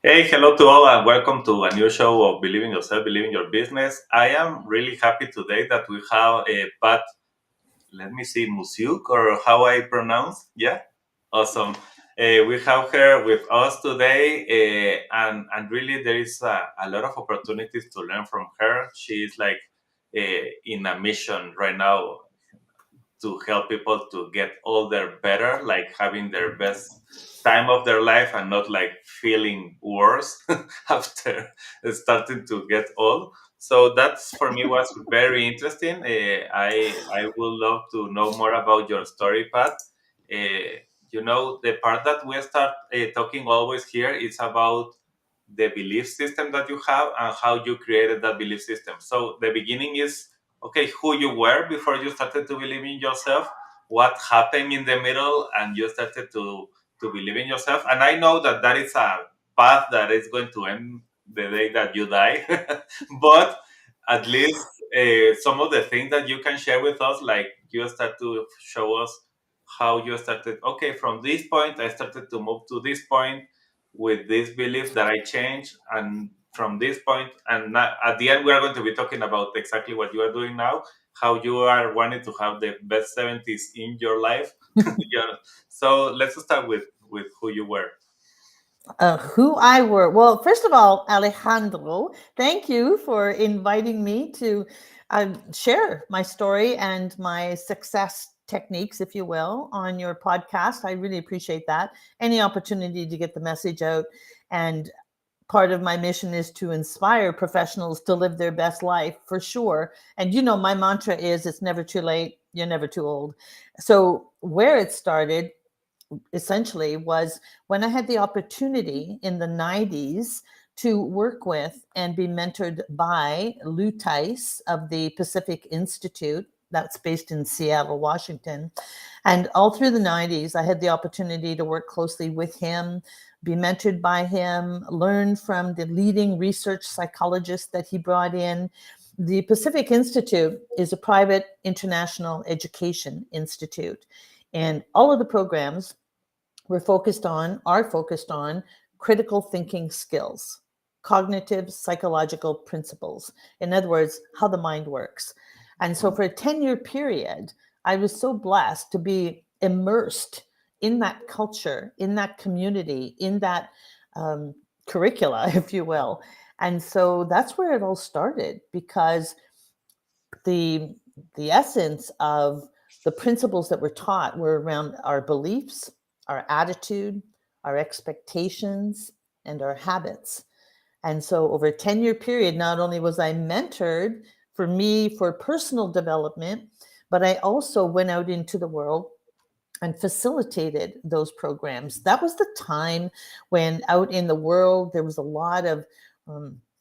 Hey, hello to all, and welcome to a new show of Believing Yourself, Believing Your Business. I am really happy today that we have a Pat, let me see, Musiuk, or how I pronounce. Yeah, awesome. We have her with us today, and really there is a lot of opportunities to learn from her. She is like in a mission right now to help people to get older better, like having their best time of their life and not like feeling worse after starting to get old. So that's for me was very interesting. I would love to know more about your story, Pat. The part that we start talking always here is about the belief system that you have and how you created that belief system. So the beginning is okay, who you were before you started to believe in yourself, what happened in the middle, and you started to believe in yourself. And I know that that is a path that is going to end the day that you die, but at least some of the things that you can share with us, like you start to show us how you started. Okay, from this point, I started to move to this point with this belief that I changed, and from this point, and at the end, we are going to be talking about exactly what you are doing now, how you are wanting to have the best 70s in your life. Yeah. So let's start with who you were. Who I were. Well, first of all, Alejandro, thank you for inviting me to share my story and my success techniques, if you will, on your podcast. I really appreciate that. Any opportunity to get the message out. And part of my mission is to inspire professionals to live their best life for sure. And my mantra is it's never too late, you're never too old. So, where it started essentially was when I had the opportunity in the 90s to work with and be mentored by Lou Tice of the Pacific Institute that's based in Seattle, Washington. And all through the 90s, I had the opportunity to work closely with him, be mentored by him, learn from the leading research psychologists that he brought in. The Pacific Institute is a private international education institute. And all of the programs are focused on critical thinking skills, cognitive psychological principles. In other words, how the mind works. And so for a 10-year period, I was so blessed to be immersed in that culture, in that community, in that um, curricula, if you will. And so that's where it all started because the the essence of the principles that were taught were around our beliefs, our attitude, our expectations, and our habits. And so over a 10-year period, not only was I mentored for me for personal development, but I also went out into the world and facilitated those programs. That was the time when out in the world there was a lot of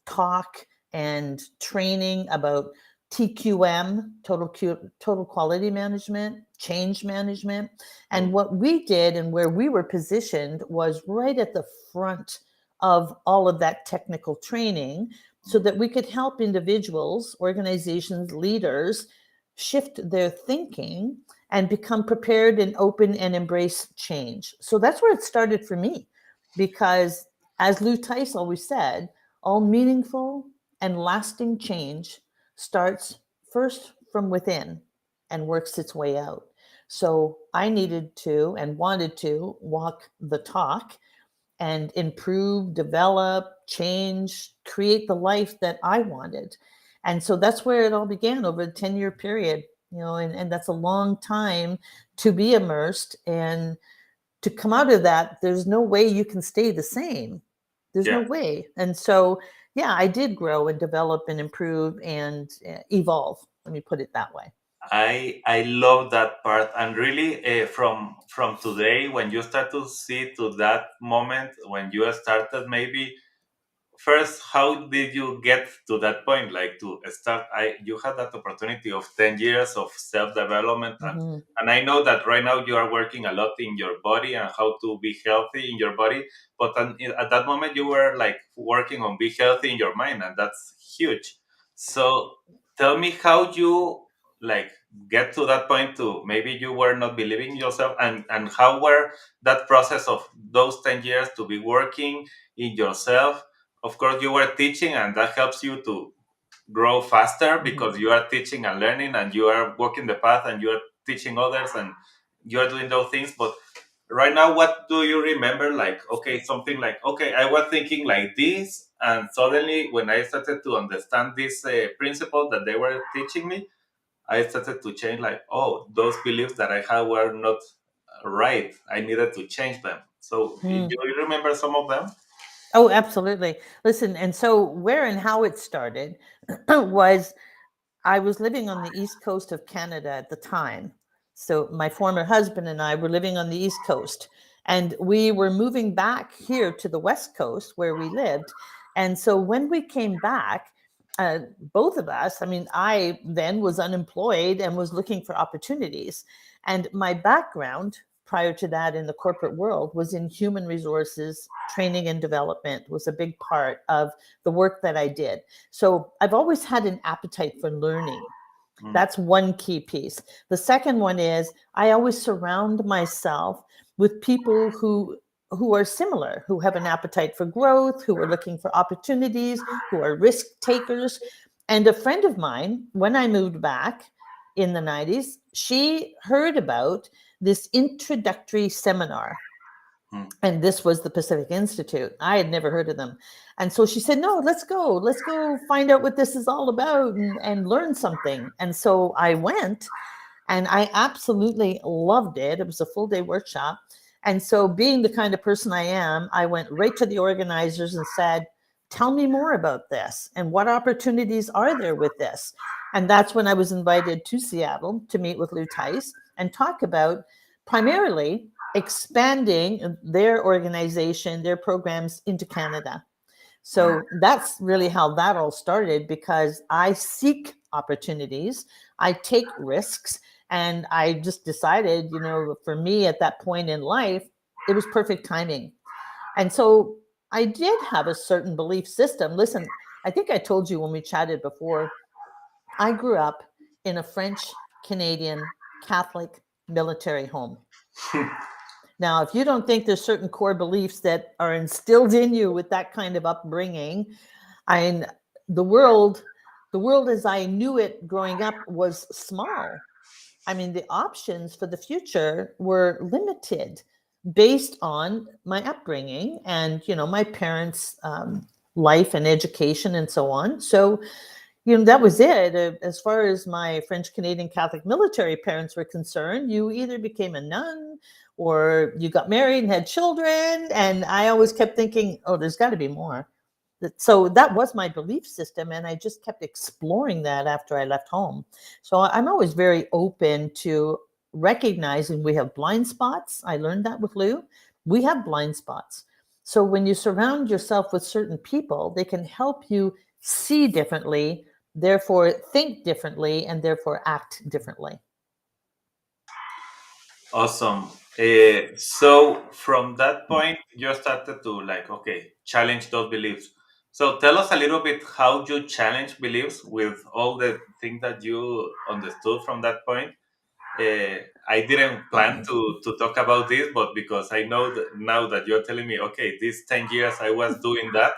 talk and training about TQM, total quality management, change management. And Mm. what we did and where we were positioned was right at the front of all of that technical training so that we could help individuals, organizations, leaders shift their thinking and become prepared and open and embrace change. So that's where it started for me. Because as Lou Tice always said, all meaningful and lasting change starts first from within and works its way out. So I needed to and wanted to walk the talk and improve, develop, change, create the life that I wanted. And so that's where it all began over a 10-year period, and that's a long time to be immersed. And to come out of that, there's no way you can stay the same. There's no Yeah. way. And so, yeah, I did grow and develop and improve and evolve. Let me put it that way. I love that part, and really from today when you start to see to that moment when you started, maybe first, how did you get to that point, like to start? You had that opportunity of 10 years of self-development, Hmm. and I know that right now you are working a lot in your body and how to be healthy in your body, but at that moment you were like working on be healthy in your mind, and that's huge. So tell me how you like get to that point to maybe you were not believing yourself, and how were that process of those 10 years to be working in yourself? Of course you were teaching, and that helps you to grow faster Mhm. because you are teaching and learning, and you are walking the path, and you are teaching others, and you are doing those things. But right now, what do you remember? Like, okay, something like, okay, I was thinking like this, and suddenly when I started to understand this principle that they were teaching me, I started to change. Like, oh, those beliefs that I had were not right. I needed to change them. So, do Mm. you remember some of them? Oh, absolutely. Listen, and so where and how it started was I was living on the east coast of Canada at the time. So my former husband and I were living on the east coast, and we were moving back here to the west coast where we lived. And so when we came back, both of us, I mean, I then was unemployed and was looking for opportunities. And my background prior to that in the corporate world was in human resources training and development was a big part of the work that I did. So I've always had an appetite for learning. Mm, That's one key piece. The second one is I always surround myself with people who are similar, who have an appetite for growth, who are looking for opportunities, who are risk takers. And a friend of mine, when I moved back in the 90s, she heard about this introductory seminar, mm, and this was the Pacific Institute. I had never heard of them. And so she said, no, let's go find out what this is all about and learn something. And so I went, and I absolutely loved it. It was a full day workshop. And so, being the kind of person I am, I went right to the organizers and said, tell me more about this and what opportunities are there with this. And that's when I was invited to Seattle to meet with Lou Tice and talk about primarily expanding their organization, their programs into Canada. mm. So that's really how that all started, because I seek opportunities, I take risks, and I just decided, for me at that point in life, it was perfect timing. And so I did have a certain belief system. Listen, I think I told you when we chatted before, I grew up in a French Canadian Catholic military home. Now, if you don't think there's certain core beliefs that are instilled in you with that kind of upbringing, I the world, the world as I knew it growing up was small. I mean, the options for the future were limited based on my upbringing and my parents' life and education and so on. So that was it. As far as my French Canadian Catholic military parents were concerned, you either became a nun or you got married and had children. And I always kept thinking, oh, there's got to be more. So that was my belief system. And I just kept exploring that after I left home. So I'm always very open to recognizing we have blind spots. I learned that with Lou. We have blind spots. So when you surround yourself with certain people, they can help you see differently, therefore think differently, and therefore act differently. Awesome. So from that point, you started to like, okay, challenge those beliefs. So tell us a little bit how you challenge beliefs with all the things that you understood from that point. I didn't plan to talk about this, but because I know that now that you're telling me, okay, these 10 years I was doing that,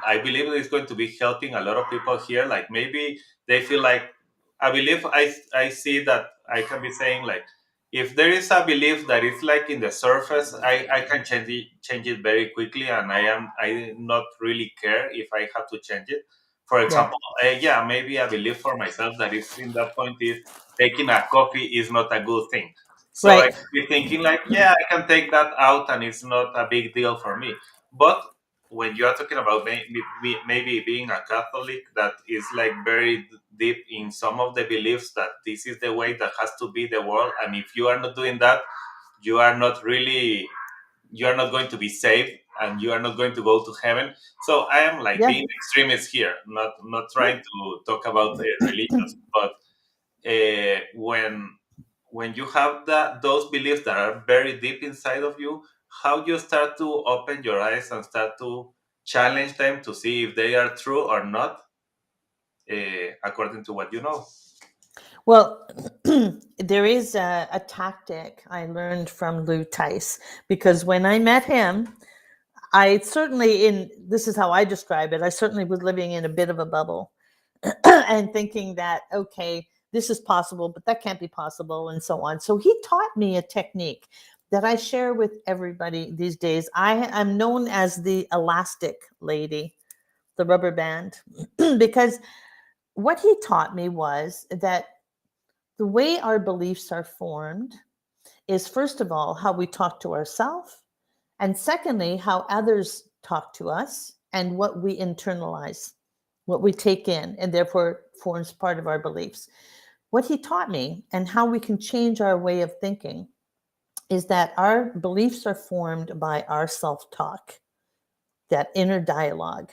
I believe it's going to be helping a lot of people here. Like maybe they feel like, I believe I see that I can be saying like, if there is a belief that is like in the surface, I can change it very quickly, and I not really care if I have to change it. For Yeah. example, yeah, maybe I believe for myself that is in that point is taking a coffee is not a good thing. So I Right. could be thinking like, yeah, I can take that out and it's not a big deal for me. But when you are talking about maybe being a Catholic that is like very deep in some of the beliefs that this is the way that has to be the world, and if you are not doing that, you are not really, you are not going to be saved, and you are not going to go to heaven. So I am like Yeah. being extremist here, not Yeah. trying to talk about religions, but when you have those beliefs that are very deep inside of you, how you start to open your eyes and start to challenge them to see if they are true or not, according to what you know. Well, there is a tactic I learned from Lou Tice, because when I met him, I certainly, in this is how I describe it, I certainly was living in a bit of a bubble and thinking that, okay, this is possible, but that can't be possible, and so on. So he taught me a technique that I share with everybody these days. I am known as the elastic lady, the rubber band, because what he taught me was that the way our beliefs are formed is, first of all, how we talk to ourselves, and secondly, how others talk to us and what we internalize, what we take in, and therefore forms part of our beliefs. What he taught me and how we can change our way of thinking is that our beliefs are formed by our self talk, that inner dialogue.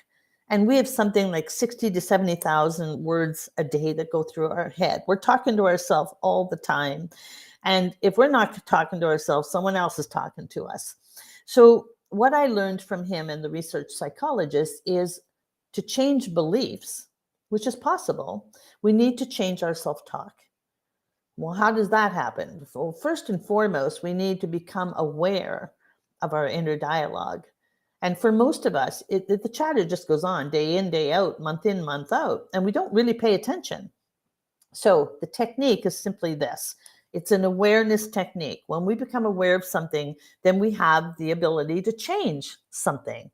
And we have something like 60 to 70,000 words a day that go through our head. We're talking to ourselves all the time. And if we're not talking to ourselves, someone else is talking to us. So, what I learned from him and the research psychologist is to change beliefs, which is possible, we need to change our self talk. Well, how does that happen? Well, first and foremost, we need to become aware of our inner dialogue. And for most of us, the chatter just goes on day in, month out, and we don't really pay attention. So the technique is simply this: it's an awareness technique. When we become aware of something, then we have the ability to change something,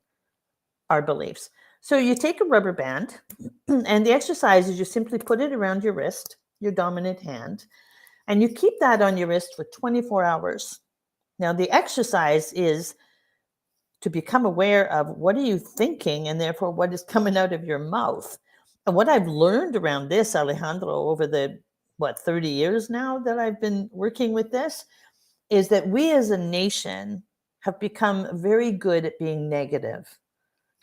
our beliefs. So you take a rubber band, and the exercise is you simply put it around your wrist, your dominant hand, and you keep that on your wrist for 24 hours. Now, the exercise is to become aware of what are you thinking and therefore what is coming out of your mouth. And what I've learned around this, Alejandro, over the 30 years now that I've been working with this, is that we as a nation have become very good at being negative,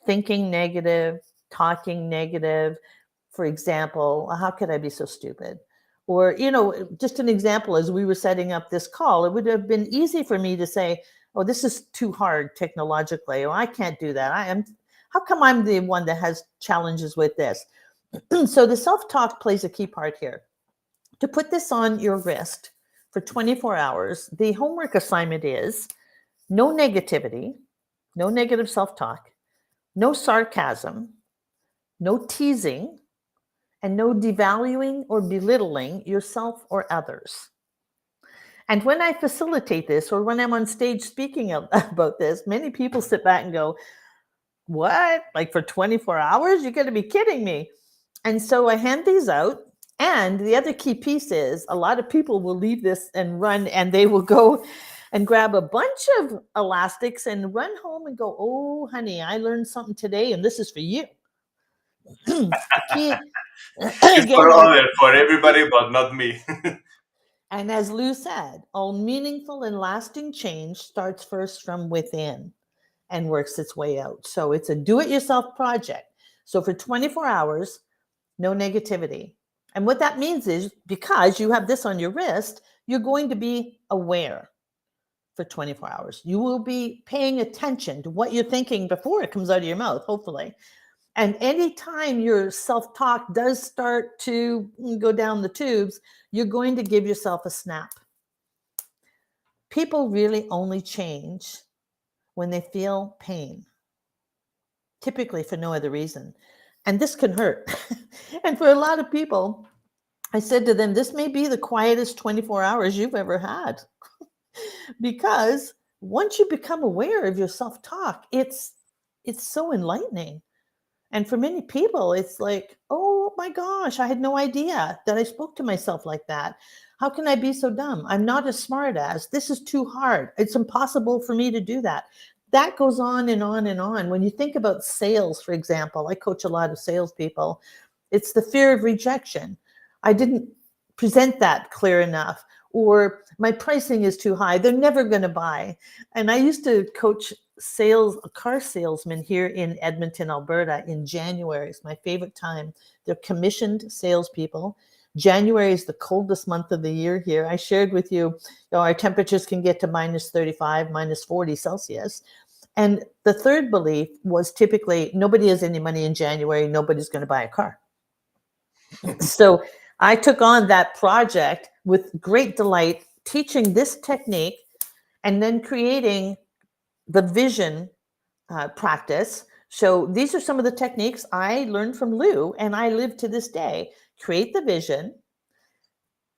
thinking negative, talking negative. For example, how could I be so stupid? Or, just an example, as we were setting up this call, it would have been easy for me to say, oh, this is too hard technologically, or I can't do that. How come I'm the one that has challenges with this? So the self-talk plays a key part here. To put this on your wrist for 24 hours, the homework assignment is no negativity, no negative self-talk, no sarcasm, no teasing, and no devaluing or belittling yourself or others. And when I facilitate this, or when I'm on stage speaking about this, many people sit back and go, what? Like for 24 hours? You're going to be kidding me. And so I hand these out. And the other key piece is a lot of people will leave this and run, and they will go and grab a bunch of elastics and run home and go, oh, honey, I learned something today, and this is for you. The key, It's for again, others, for everybody, but not me. and as Lou said, all meaningful and lasting change starts first from within and works its way out. So it's a do it yourself project. So for 24 hours, no negativity. And what that means is, because you have this on your wrist, you're going to be aware for 24 hours. You will be paying attention to what you're thinking before it comes out of your mouth, hopefully. And anytime your self-talk does start to go down the tubes, you're going to give yourself a snap. People really only change when they feel pain, typically for no other reason. And this can hurt. And for a lot of people, I said to them, this may be the quietest 24 hours you've ever had. Because once you become aware of your self-talk, it's so enlightening. And for many people, it's like, oh my gosh, I had no idea that I spoke to myself like that. How can I be so dumb? I'm not as smart as. This is too hard. It's impossible for me to do that. That goes on and on and on. When you think about sales, for example, I coach a lot of salespeople. It's the fear of rejection. I didn't present that clear enough, or my pricing is too high. They're never going to buy. And I used to coach car salesmen here in Edmonton, Alberta in January. It's my favorite time. They're commissioned salespeople. January is the coldest month of the year here. I shared with you, our temperatures can get to minus 35, minus 40 Celsius. And the third belief was typically nobody has any money in January. Nobody's going to buy a car. So I took on that project with great delight, teaching this technique and then creating the vision practice. So these are some of the techniques I learned from Lou and I live to this day. Create the vision,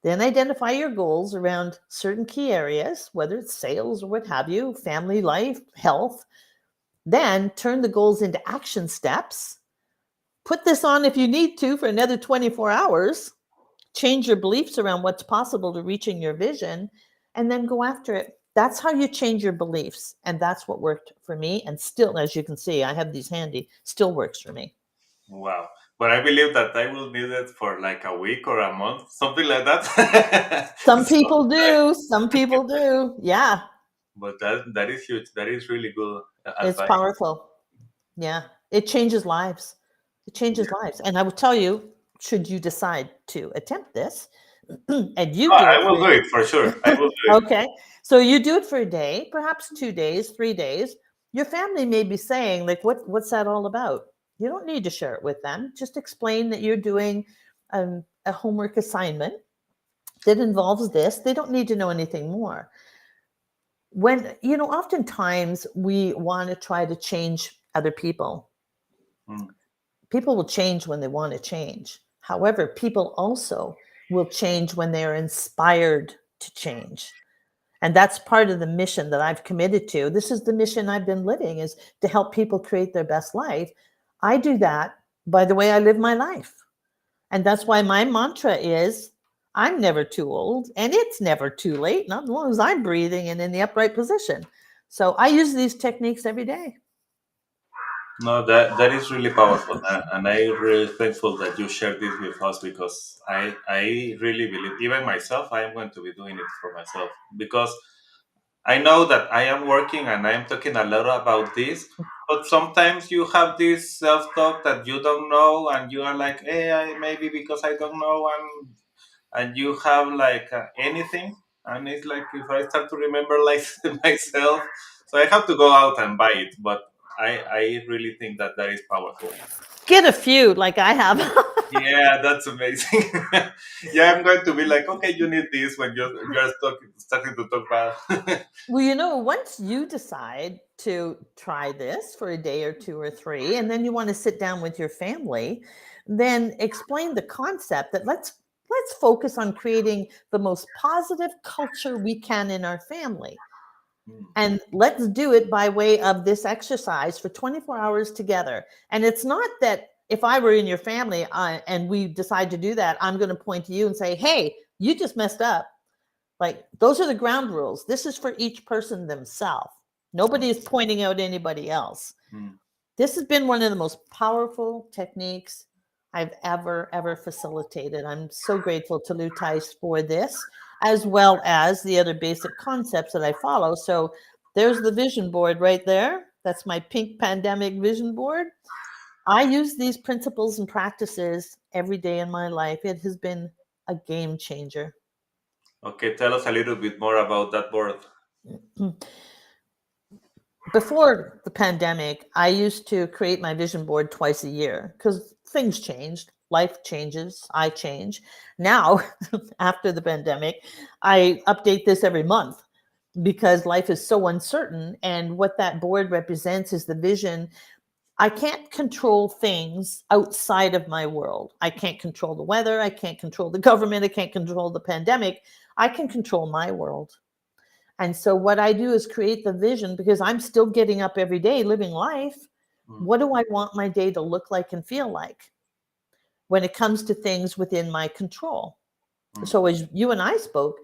then identify your goals around certain key areas, whether it's sales or what have you, family life, health. Then turn the goals into action steps. Put this on if you need to for another 24 hours. Change your beliefs around what's possible to reaching your vision, and then go after it. That's how you change your beliefs. And that's what worked for me. And still, as you can see, I have these handy, still works for me. Wow. But I believe that I will need it for like a week or a month, something like that. Some So, people do. Some people do. Yeah, but that is huge. That is really good it's advice. powerful. Yeah, it changes lives. It changes Yeah. lives. And I will tell you, should you decide to attempt this, and you Oh, do it I for will do it for sure. I will do it. okay. So you do it for a day, perhaps 2 days, 3 days. Your family may be saying, like, what's that all about? You don't need to share it with them. Just explain that you're doing a homework assignment that involves this. They don't need to know anything more. When, oftentimes we want to try to change other people. Mm, People will change when they want to change. However, people also will change when they are inspired to change. And that's part of the mission that I've committed to. This is the mission I've been living, is to help people create their best life. I do that by the way I live my life. And that's why my mantra is, I'm never too old and it's never too late, not as long as I'm breathing and in the upright position. So I use these techniques every day. no, that is really powerful, and I really thankful that you shared this with us because I really believe, even myself, I am going to be doing it for myself because I know that I am working and I am talking a lot about this, but sometimes you have this self talk that you don't know, and you are like, hey, maybe because I don't know, and you have like anything, and it's like if I start to remember like myself, so I have to go out and buy it, but I really think that that is powerful. Get a few like I have. Yeah, that's amazing. Yeah, I'm going to be like, okay, you need this when you're starting to talk about. Well, once you decide to try this for a day or two or three, and then you want to sit down with your family, then explain the concept that let's focus on creating the most positive culture we can in our family. Mm, And let's do it by way of this exercise for 24 hours together. And it's not that if I were in your family and we decide to do that, I'm going to point to you and say, hey, you just messed up. Like, those are the ground rules. This is for each person themselves. Nobody is pointing out anybody else. mm. This has been one of the most powerful techniques I've ever facilitated. I'm so grateful to Lou Tice for this, as well as the other basic concepts that I follow. So there's the vision board right there. That's my pink pandemic vision board. I use these principles and practices every day in my life. It has been a game changer. Okay, tell us a little bit more about that board. Before the pandemic, I used to create my vision board twice a year because things changed. Life changes. I change. Now, after the pandemic, I update this every month because life is so uncertain. And what that board represents is the vision. I can't control things outside of my world. I can't control the weather. I can't control the government. I can't control the pandemic. I can control my world. And so what I do is create the vision because I'm still getting up every day living life. Mm, What do I want my day to look like and feel like when it comes to things within my control? mm, So as you and I spoke,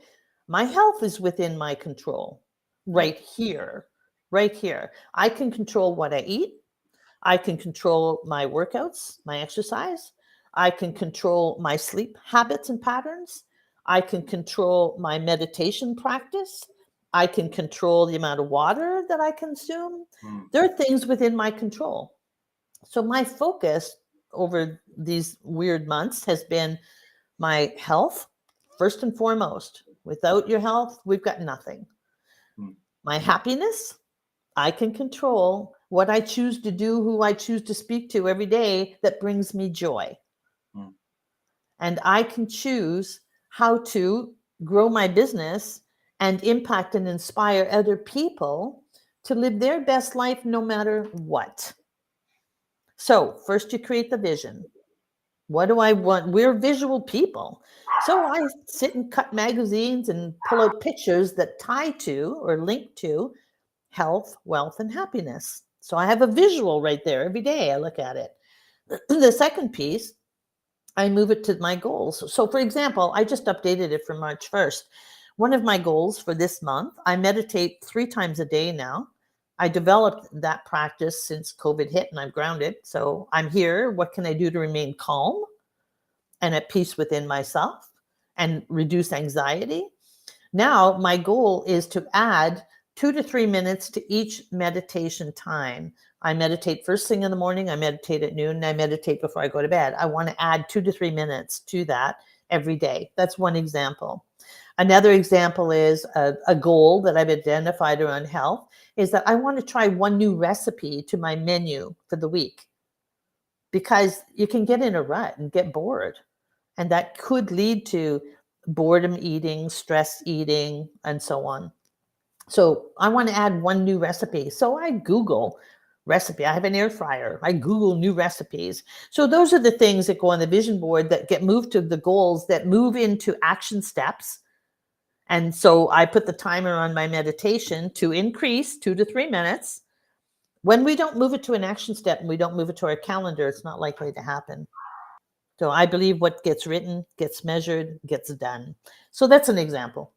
my health is within my control yeah, right here, right here. I can control what I eat. I can control my workouts, my exercise. I can control my sleep habits and patterns. I can control my meditation practice. I can control the amount of water that I consume. mm, There are things within my control. So my focus over these weird months has been my health, first and foremost. Without your health, we've got nothing. mm, My happiness, I can control what I choose to do, who I choose to speak to every day that brings me joy. mm. and I can choose how to grow my business and impact and inspire other people to live their best life no matter what. So, first you create the vision. What do I want? We're visual people. So I sit and cut magazines and pull out pictures that tie to or link to health, wealth, and happiness. So I have a visual right there every day. I look at it. The second piece, I move it to my goals. So, for example, I just updated it for March 1st. One of my goals for this month, I meditate 3 times a day now. I developed that practice since COVID hit and I'm grounded. So I'm here. What can I do to remain calm and at peace within myself and reduce anxiety? Now, my goal is to add 2 to 3 minutes to each meditation time. I meditate first thing in the morning, I meditate at noon, and I meditate before I go to bed. I want to add 2 to 3 minutes to that every day. That's one example. Another example is a goal that I've identified around health is that I want to try one new recipe to my menu for the week, because you can get in a rut and get bored. And that could lead to boredom eating, stress eating, and so on. So I want to add one new recipe. So I Google recipe. I have an air fryer. I Google new recipes. So those are the things that go on the vision board that get moved to the goals that move into action steps. And so I put the timer on my meditation to increase 2 to 3 minutes. When we don't move it to an action step and we don't move it to our calendar, it's not likely to happen. So I believe what gets written, gets measured, gets done. So that's an example.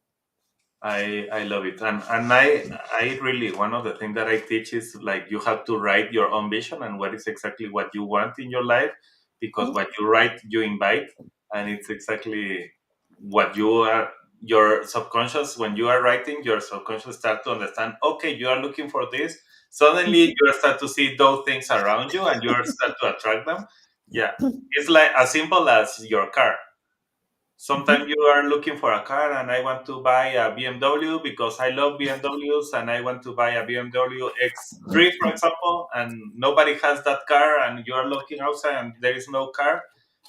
I love it, and I really, one of the things that I teach is like you have to write your own vision and what is exactly what you want in your life, because what you write you invite, and it's exactly what you are. Your subconscious, when you are writing, your subconscious start to understand. Okay, you are looking for this. Suddenly, Mhm. you start to see those things around you, and you start to attract them. Yeah, it's like as simple as your car. Sometimes Mhm. you are looking for a car, and I want to buy a BMW because I love BMWs, and I want to buy a BMW X3, for example, and nobody has that car, and you are looking outside and there is no car.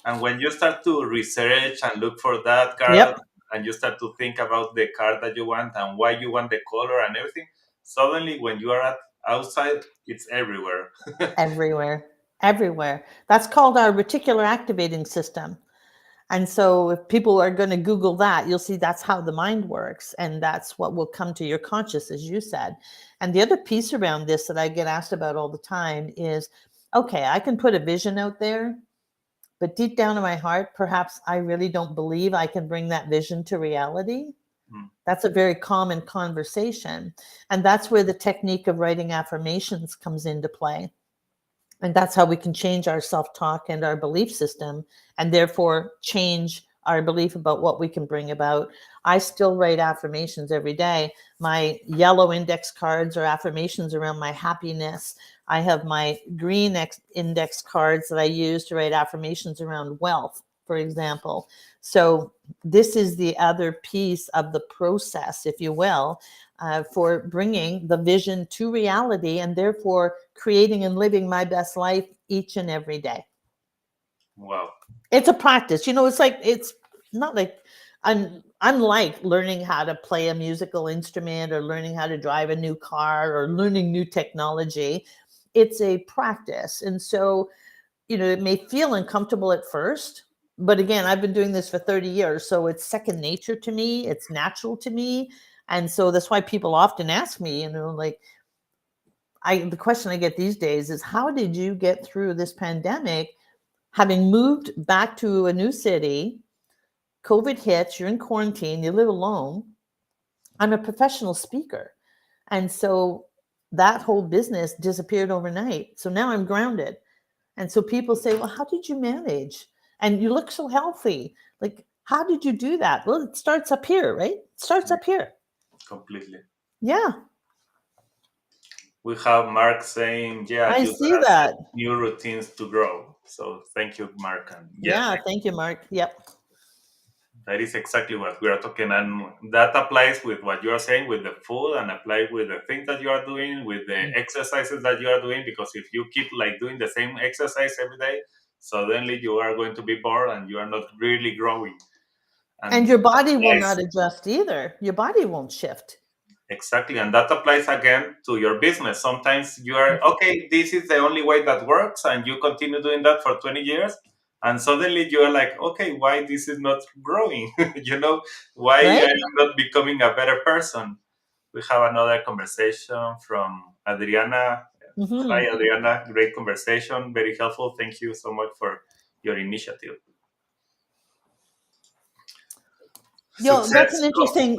And when you start to research and look for that car, Yep. and you start to think about the car that you want and why you want the color and everything, suddenly when you are outside, it's everywhere. Everywhere. Everywhere. That's called our reticular activating system. And so if people are going to Google that, you'll see that's how the mind works. And that's what will come to your conscious, as you said. And the other piece around this that I get asked about all the time is, okay, I can put a vision out there, but deep down in my heart, perhaps I really don't believe I can bring that vision to reality. Mm. That's a very common conversation. And that's where the technique of writing affirmations comes into play. And that's how we can change our self talk and our belief system, and therefore change our belief about what we can bring about. I still write affirmations every day. My yellow index cards are affirmations around my happiness. I have my green index cards that I use to write affirmations around wealth, for example. So, this is the other piece of the process, if you will, for bringing the vision to reality and therefore creating and living my best life each and every day. Wow. It's a practice. It's not like unlike learning how to play a musical instrument or learning how to drive a new car or learning new technology. It's a practice. And so, it may feel uncomfortable at first, but again, I've been doing this for 30 years, so it's second nature to me, it's natural to me. And so that's why people often ask me, like, the question I get these days is, how did you get through this pandemic, having moved back to a new city? COVID hits, you're in quarantine, you live alone. I'm a professional speaker. And so that whole business disappeared overnight. So now I'm grounded. And so people say, well, how did you manage? And you look so healthy. Like, how did you do that? Well, it starts up here, right? It starts up here. Completely. Yeah, We have Mark saying, "Yeah, I you see gotta set that. new routines to grow." So thank you, Mark, and yeah, Yeah, thank you, Mark. Yep. that is exactly what we are talking, and that applies with what you are saying with the food, and apply with the things that you are doing, with the exercises that you are doing. Because if you keep like doing the same exercise every day, suddenly you are going to be bored and you are not really growing. And And your that body will applies not adjust either. Your body won't shift. exactly, and that applies again to your business. Sometimes you are Mhm. okay, this is the only way that works, and you continue doing that for 20 years, and suddenly you are like, okay, why this is not growing? Why I Right? am not becoming a better person. We have another conversation from Adriana. Hi, Hmm. Adriana. Great conversation. Very helpful. Thank you so much for your initiative. That's Success an comes. interesting.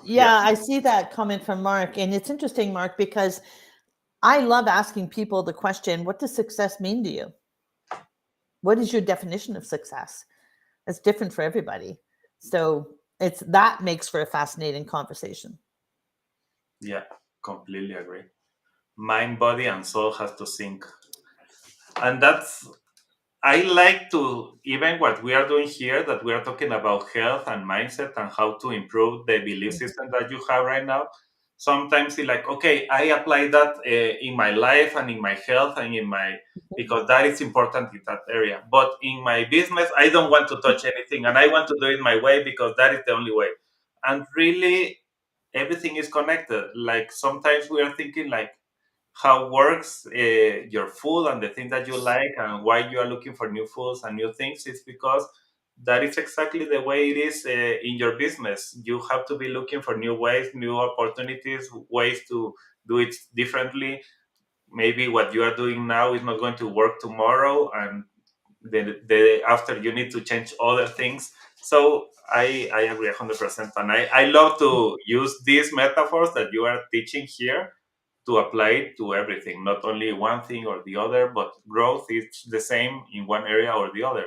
Yeah, Yeah, I see that comment from Mark, and it's interesting, Mark, because I love asking people the question, "What does success mean to you? What is your definition of success?" It's different for everybody, so it's that makes for a fascinating conversation. yeah, completely agree. Mind, body, and soul has to sync, and that's I like to even what we are doing here that we are talking about health and mindset and how to improve the belief Mhm. system that you have right now. Sometimes it's like, okay, I apply that in my life and in my health and in my because that is important in that area. But in my business, I don't want to touch anything and I want to do it my way because that is the only way. And really, everything is connected. Like sometimes we are thinking like how works your food and the things that you like and why you are looking for new foods and new things is because that is exactly the way it is in your business. You have to be looking for new ways, new opportunities, ways to do it differently. Maybe what you are doing now is not going to work tomorrow, and the after you need to change other things. So I agree 100%, and I love to use these metaphors that you are teaching here to apply it to everything, not only one thing or the other, but growth is the same in one area or the other.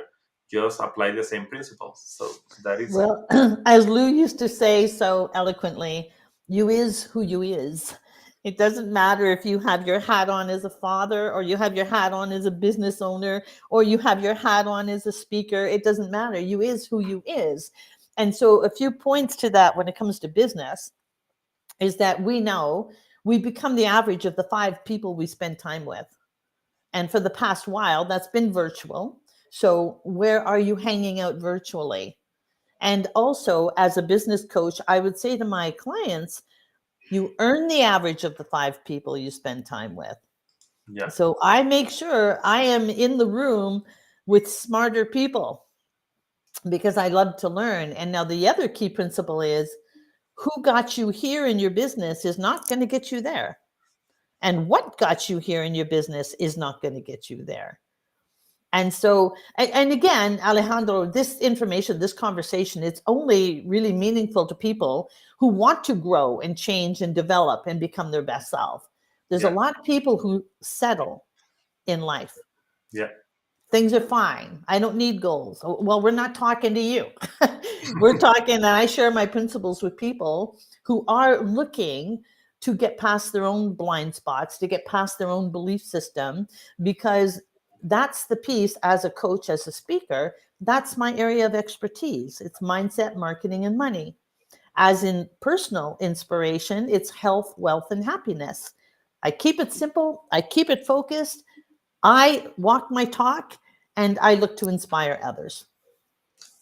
Just apply the same principles. So that is, Well, as Lou used to say so eloquently, you is who you is. It doesn't matter if you have your hat on as a father or you have your hat on as a business owner or you have your hat on as a speaker. It doesn't matter. You is who you is. And so a few points to that when it comes to business is that we know we become the average of the 5 people we spend time with. And for the past while, that's been virtual. So where are you hanging out virtually? And also, as a business coach, I would say to my clients, you earn the average of the 5 people you spend time with. yeah, So I make sure I am in the room with smarter people because I love to learn. And now the other key principle is who got you here in your business is not going to get you there. And what got you here in your business is not going to get you there. And so, and again, Alejandro, this information, this conversation, it's only really meaningful to people who want to grow and change and develop and become their best self. There's a yeah, lot of people who settle in life. yeah, Things are fine. I don't need goals. Oh, well, we're not talking to you. We're talking, and I share my principles with people who are looking to get past their own blind spots, to get past their own belief system, because that's the piece as a coach, as a speaker, that's my area of expertise. It's mindset, marketing, and money. As in personal inspiration, it's health, wealth, and happiness. I keep it simple, I keep it focused, I walk my talk, and I look to inspire others.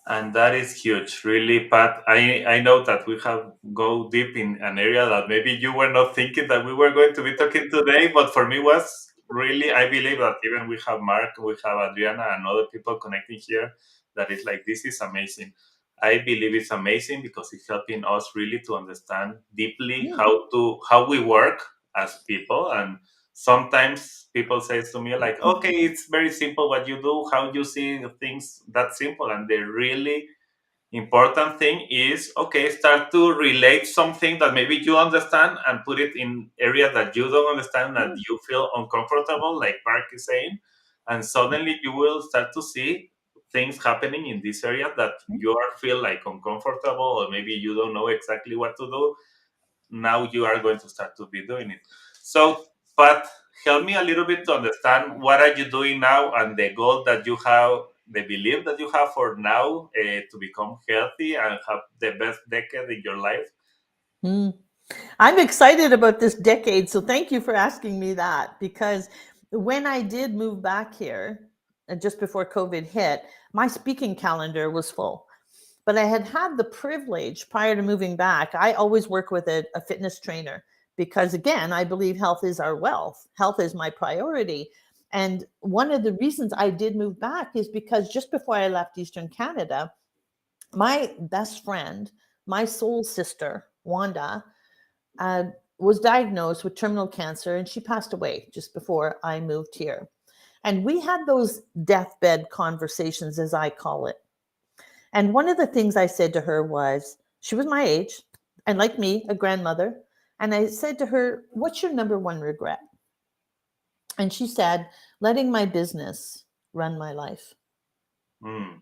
and that is huge, really, Pat. I know that we have go deep in an area that maybe you were not thinking that we were going to be talking today, but for me was really I believe that even we have Mark, we have Adriana, and other people connecting here. That is like this is amazing. I believe it's amazing because it's helping us really to understand deeply Mm, how we work as people. And sometimes people say to me like, okay, it's very simple what you do, how you see things that simple, and the really important thing is okay, start to relate something that maybe you understand and put it in areas that you don't understand that mm, you feel uncomfortable, like Mark is saying, and suddenly you will start to see things happening in this area that mm. you are feel like uncomfortable or maybe you don't know exactly what to do. Now you are going to start to be doing it. So, but help me a little bit to understand what are you doing now and the goal that you have, the belief that you have for now to become healthy and have the best decade in your life. Mm. I'm excited about this decade. So thank you for asking me that because when I did move back here just before COVID hit, my speaking calendar was full. But I had the privilege prior to moving back. I always work with a fitness trainer because, again, I believe health is our wealth. Health is my priority. And one of the reasons I did move back is because just before I left Eastern Canada, my best friend, my soul sister, Wanda, uh, was diagnosed with terminal cancer, and she passed away just before I moved here. And we had those deathbed conversations, as I call it. And one of the things I said to her was, she was my age, and like me, a grandmother. And I said to her, "What's your number one regret?" And she said, "Letting my business run my life." Mm.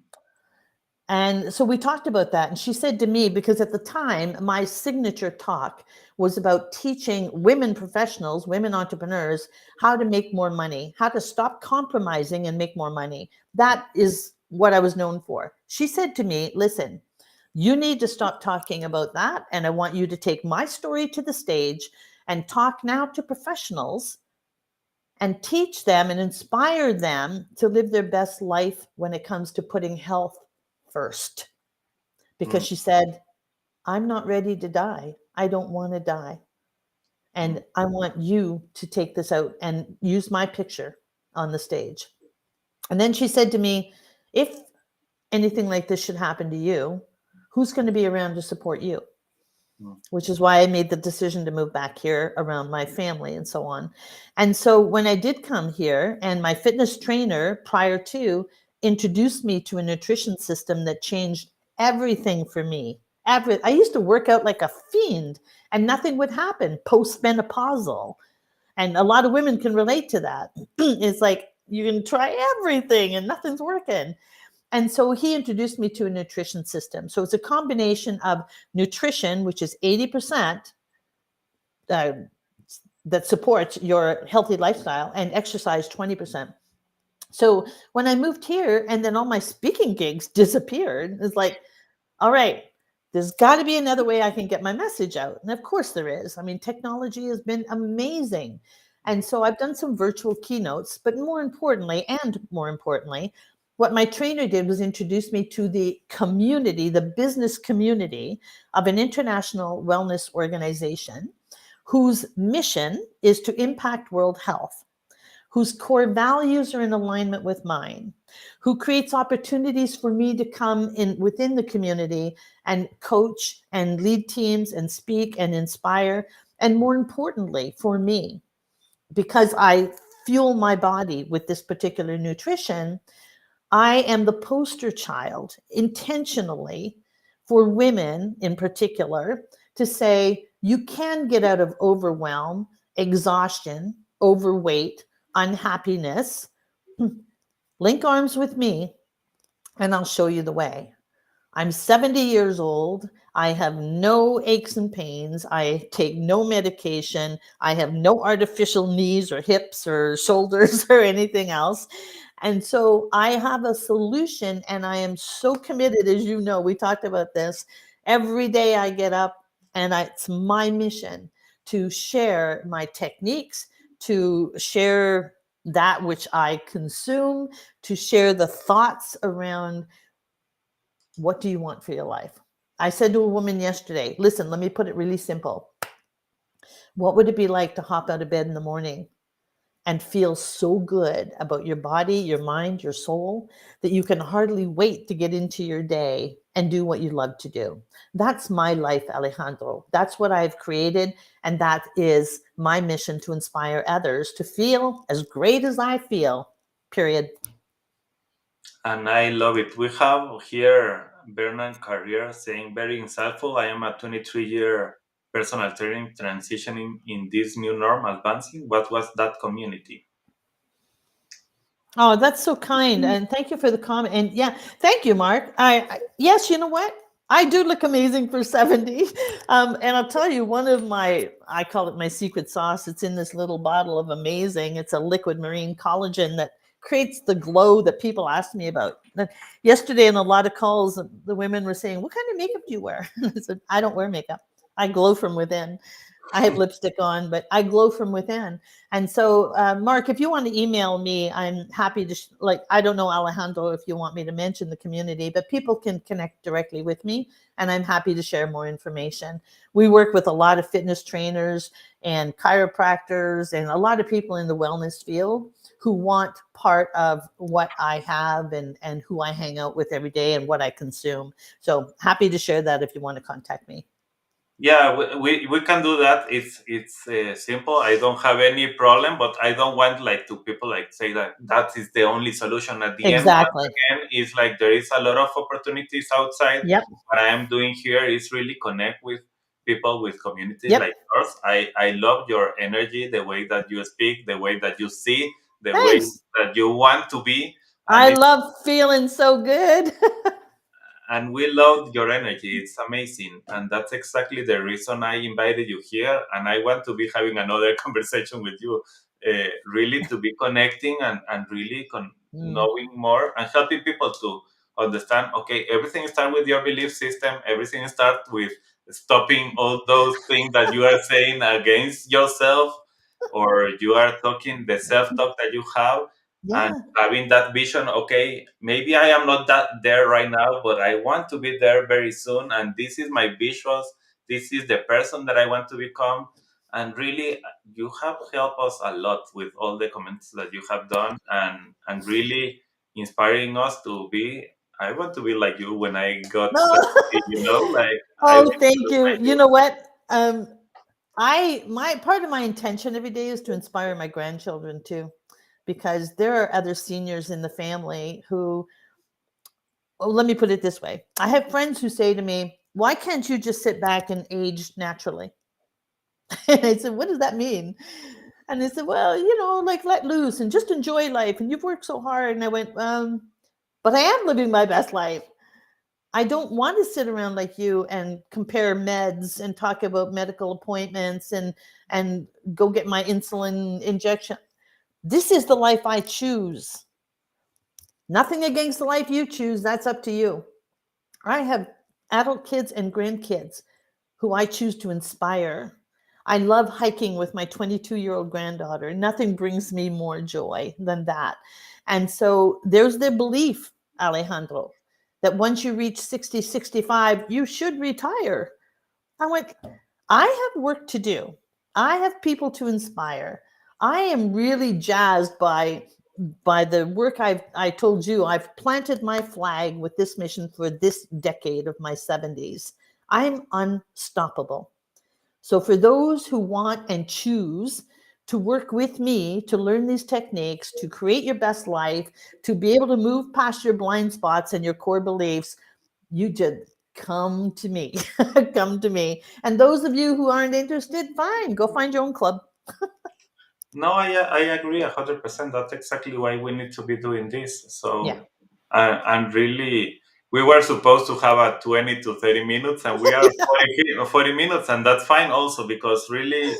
And so we talked about that. And she said to me, because at the time, my signature talk was about teaching women professionals, women entrepreneurs, how to make more money, how to stop compromising and make more money. That is what I was known for. She said to me, "Listen, you need to stop talking about that. And I want you to take my story to the stage and talk now to professionals and teach them and inspire them to live their best life when it comes to putting health first." Because Mm. she said, "I'm not ready to die. I don't want to die. Mm. And I want you to take this out and use my picture on the stage." And then she said to me, "If anything like this should happen to you, who's going to be around to support you?" Mm. Which is why I made the decision to move back here around my family and so on. And so when I did come here, and my fitness trainer prior to introduced me to a nutrition system that changed everything for me. I used to work out like a fiend and nothing would happen post-menopausal. And a lot of women can relate to that. It's like you can try everything and nothing's working. And so he introduced me to a nutrition system. So it's a combination of nutrition, which is 80% uh, that supports your healthy lifestyle, and exercise 20%. So when I moved here and then all my speaking gigs disappeared, it's like, all right, there's got to be another way I can get my message out. And of course there is. I mean, technology has been amazing. And so I've done some virtual keynotes, but more importantly, what my trainer did was introduce me to the community, the business community of an international wellness organization whose mission is to impact world health, whose core values are in alignment with mine, who creates opportunities for me to come in within the community and coach and lead teams and speak and inspire. And more importantly, for me, because I fuel my body with this particular nutrition, I am the poster child intentionally for women in particular to say you can get out of overwhelm, exhaustion, overweight, unhappiness. Link arms with me and I'll show you the way. I'm 70 years old. I have no aches and pains. I take no medication. I have no artificial knees or hips or shoulders or anything else. And so I have a solution, and I am so committed. As you know, we talked about this. Every day I get up, and it's my mission to share my techniques, to share that which I consume, to share the thoughts around what do you want for your life. I said to a woman yesterday, "Listen, let me put it really simple. What would it be like to hop out of bed in the morning and feel so good about your body, your mind, your soul, that you can hardly wait to get into your day and do what you love to do?" That's my life, Alejandro. That's what I've created. And that is my mission, to inspire others to feel as great as I feel, period. And I love it. We have here Bernard Carrier saying, very insightful. I am a 23-year personal training transitioning in this new norm, advancing. What was that community? Oh, that's so kind. And thank you for the comment. And yeah, thank you, Mark. Yes, you know what? I do look amazing for 70. And I'll tell you, one of I call it my secret sauce. It's in this little bottle of amazing. It's a liquid marine collagen that creates the glow that people ask me about. Yesterday, in a lot of calls, the women were saying, "What kind of makeup do you wear?" I said, "I don't wear makeup. I glow from within." I have lipstick on, but I glow from within. And so, Mark, if you want to email me, I'm happy to, like, I don't know, Alejandro, if you want me to mention the community, but people can connect directly with me and I'm happy to share more information. We work with a lot of fitness trainers and chiropractors and a lot of people in the wellness field who want part of what I have and who I hang out with every day and what I consume. So happy to share that if you want to contact me. Yeah, we can do that. It's simple. I don't have any problem, but I don't want like to people like say that that is the only solution. At the end, once Exactly. again, it's like there is a lot of opportunities outside. Yep. What I am doing here is really connect with people with communities Yep. like yours. I love your energy, the way that you speak, the way that you see, the way Thanks. that you want to be, and I love feeling so good. we love your energy. It's amazing, and that's exactly the reason I invited you here. And I want to be having another conversation with you, really to be connecting and really Mm. knowing more and helping people to understand. Okay, everything starts with your belief system. Everything starts with stopping all those things that you are saying against yourself, or you are talking the self talk that you have, and Yeah. having that vision. Okay, maybe I am not that there right now, but I want to be there very soon, and this is my visuals, this is the person that I want to become. And really, you have helped us a lot with all the comments that you have done, and really inspiring us to be. I want to be like you when I got No. 70, like I Oh, want to thank do you. my You know what? I my part of my intention every day is to inspire my grandchildren too, because there are other seniors in the family who, well, let me put it this way. I have friends who say to me, "Why can't you just sit back and age naturally?" And I said, "What does that mean?" And they said, "Well, like let loose and just enjoy life. And you've worked so hard." And I went, but I am living my best life. I don't want to sit around like you and compare meds and talk about medical appointments and go get my insulin injection. This is the life I choose. Nothing against the life you choose. That's up to you. I have adult kids and grandkids who I choose to inspire. I love hiking with my 22-year-old granddaughter. Nothing brings me more joy than that. And so there's the belief, Alejandro, that once you reach 60, 65, you should retire. I went, I have work to do. I have people to inspire. I am really jazzed by the work I told you. I've planted my flag with this mission for this decade of my 70s. I'm unstoppable. So for those who want and choose to work with me to learn these techniques, to create your best life, to be able to move past your blind spots and your core beliefs, you just come to me. Come to me. And those of you who aren't interested, fine, go find your own club. No, I agree 100%. That's exactly why we need to be doing this. Yeah. So, and really, we were supposed to have a 20 to 30 minutes, and we are 40 minutes, and that's fine also, because really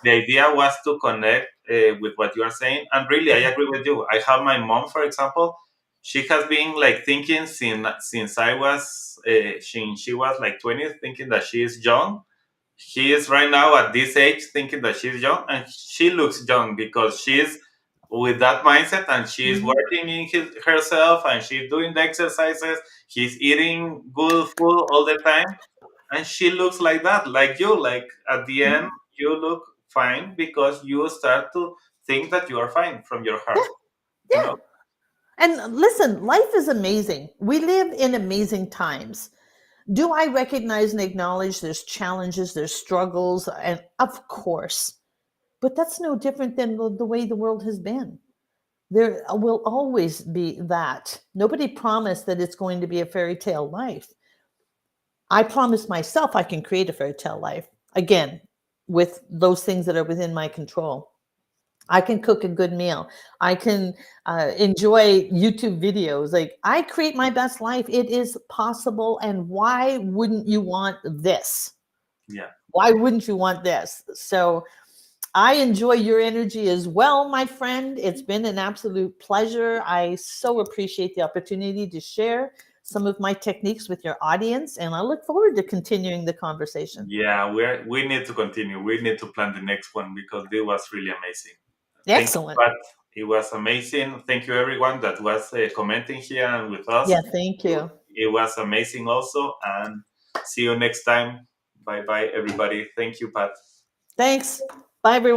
the idea was to connect with what you are saying. And really, I agree with you. I have my mom, for example. She has been like thinking since I was since she was like 20, thinking that she is young. She is right now at this age thinking that she's young, and she looks young because she's with that mindset, and she's Mhm. working in herself, and she's doing the exercises. She's eating good food all the time, and she looks like that, like you. Like at the end, you look fine because you start to think that you are fine from your Yeah. heart. You Yeah. know? And listen, life is amazing. We live in amazing times. Do I recognize and acknowledge there's challenges, there's struggles, and of course, but that's no different than the way the world has been. There will always be that. Nobody promised that it's going to be a fairy tale life. I promise myself I can create a fairy tale life again with those things that are within my control. I can cook a good meal. I can enjoy YouTube videos. Like I create my best life. It is possible. And why wouldn't you want this? Yeah. Why wouldn't you want this? So I enjoy your energy as well, my friend. It's been an absolute pleasure. I so appreciate the opportunity to share. some of my techniques with your audience, and I look forward to continuing the conversation. Yeah, we need to continue. We need to plan the next one because it was really amazing. Thank you, Excellent. Pat. It was amazing. Thank you, everyone that was commenting here and with us. Yeah, thank you. It was amazing also. And see you next time. Bye bye, everybody. Thank you, Pat. Thanks. Bye, everyone.